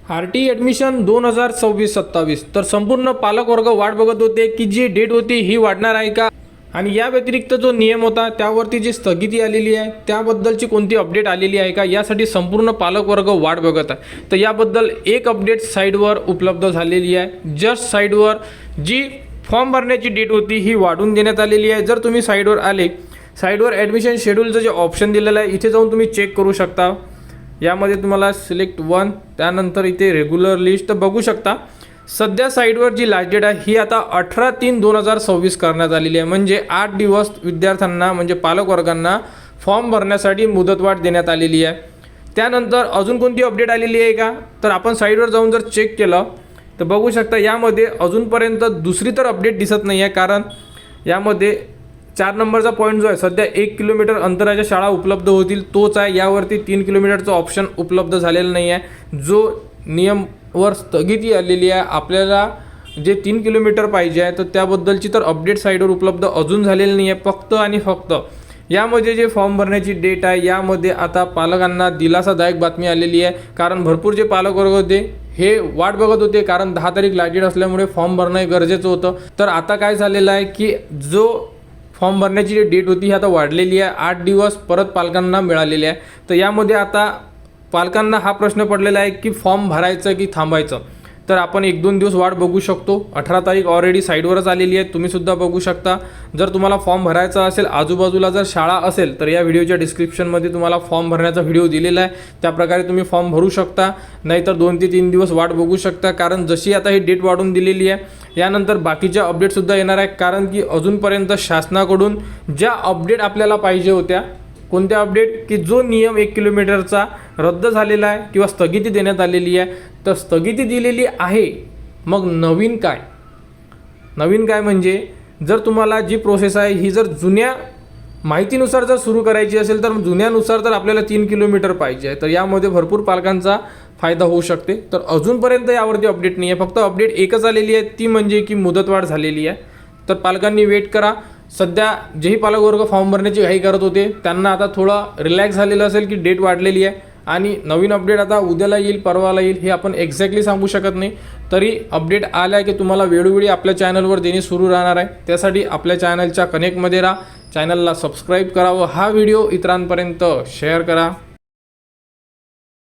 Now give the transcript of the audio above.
RT admission 2026-27 तर संपूर्ण पालक वर्ग वाट बघत होते की जी डेट होती ही वाढणार आहे का, आणि या व्यतिरिक्त जो नियम होता त्यावरती जी स्थगिती आलेली आहे त्याबद्दलची कोणती अपडेट आलेली आहे का, यासाठी संपूर्ण पालक वर्ग वाट बघत आहे. तर याबद्दल एक अपडेट साईडवर उपलब्ध झालेली आहे. जस्ट साईडवर जी फॉर्म भरण्याची डेट होती ही वाढवून देण्यात आलेली आहे. जर तुम्ही साईडवर आले, साईडवर ॲडमिशन शेड्यूलचं जे ऑप्शन दिलेलं आहे इथे जाऊन तुम्ही चेक करू शकता. यामध्ये तुम्हाला सिलेक्ट 1, त्यानंतर इथे रेग्युलर लिस्ट तर बघू शकता. सध्या साईडवर जी लास्ट डेट आहे ही आता 18/3/2026 करण्यात आलेली आहे. म्हणजे 8 दिवस विद्यार्थ्यांना म्हणजे पालकवर्गांना फॉर्म भरण्यासाठी मुदतवाढ देण्यात आलेली आहे. त्यानंतर अजून कोणती अपडेट आलेली आहे का, तर आपण साईडवर जाऊन जर चेक केलं तर बघू शकता यामध्ये अजूनपर्यंत दुसरी तर अपडेट दिसत नाही आहे. कारण यामध्ये 4 नंबरचा पॉईंट जो आहे सध्या 1 किलोमीटर अंतराच्या शाळा उपलब्ध होतील तोच आहे. यावरती 3 किलोमीटरचं ऑप्शन उपलब्ध झालेलं नाही आहे. जो नियमवर स्थगिती आलेली आहे, आपल्याला जे 3 किलोमीटर पाहिजे आहे तर त्याबद्दलची तर अपडेट साईडवर उपलब्ध अजून झालेली नाही आहे. फक्त आणि फक्त यामध्ये जे फॉर्म भरण्याची डेट आहे यामध्ये आता पालकांना दिलासादायक बातमी आलेली आहे. कारण भरपूर जे पालक वर्ग होते हे वाट बघत होते, कारण 10 तारीख लास्ट डेट असल्यामुळे फॉर्म भरणं हे गरजेचं होतं. तर आता काय झालेलं आहे की जो फॉर्म भरण्याची जी डेट होती ही आता वाढलेली आहे. 8 दिवस परत पालकांना मिळालेले आहे. तर यामध्ये आता पालकांना हा प्रश्न पडलेला आहे की फॉर्म भरायचं की थांबायचं. तर आपण 1-2 दिवस वाट बघू शकतो. 18 तारीख ऑलरेडी साईडवरच आलेली आहे, तुम्हीसुद्धा बघू शकता. जर तुम्हाला फॉर्म भरायचा असेल, आजूबाजूला जर शाळा असेल तर या व्हिडिओच्या डिस्क्रिप्शनमध्ये तुम्हाला फॉर्म भरण्याचा व्हिडिओ दिलेला आहे. त्याप्रकारे तुम्ही फॉर्म भरू शकता. नाहीतर 2 ते 3 दिवस वाट बघू शकता. कारण जशी आता ही डेट वाढून दिलेली आहे यानंतर बाकीच्या अपडेटसुद्धा येणार आहे. कारण की अजूनपर्यंत शासनाकडून ज्या अपडेट आपल्याला पाहिजे होत्या, कोणत्या अपडेट, की जो नियम 1 किलोमीटरचा रद्द झालेला आहे किंवा स्थगिती देण्यात आलेली आहे, तर स्थगिती दिलेली आहे. मग नवीन काय, नवीन काय म्हणजे जर तुम्हाला जी प्रोसेस आहे ही जर जुन्या माहितीनुसार जर सुरू करायची असेल तर जुन्यानुसार तर आपल्याला 3 किलोमीटर पाहिजे आहे. तर यामध्ये भरपूर पालकांचा फायदा होऊ शकते. तर अजूनपर्यंत यावरती अपडेट नाही आहे. फक्त अपडेट एकच आलेली आहे, ती म्हणजे की मुदतवाढ झालेली आहे. तर पालकांनी वेट करा. सध्या जेही पालकवर्ग फॉर्म भरण्याची घाई करत होते त्यांना आता थोडं रिलॅक्स झालेलं असेल की डेट वाढलेली आहे. आणि नवीन अपडेट आता उद्याला येईल, परवाला येईल, हे आपण एक्झॅक्टली सांगू शकत नाही. तरी अपडेट आल्या की तुम्हाला वेळोवेळी आपल्या चॅनलवर देणे सुरू राहणार आहे. त्यासाठी आपल्या चॅनलच्या कनेक्टमध्ये राहा, चॅनलला सबस्क्राईब करा व हा व्हिडिओ इतरांपर्यंत शेअर करा.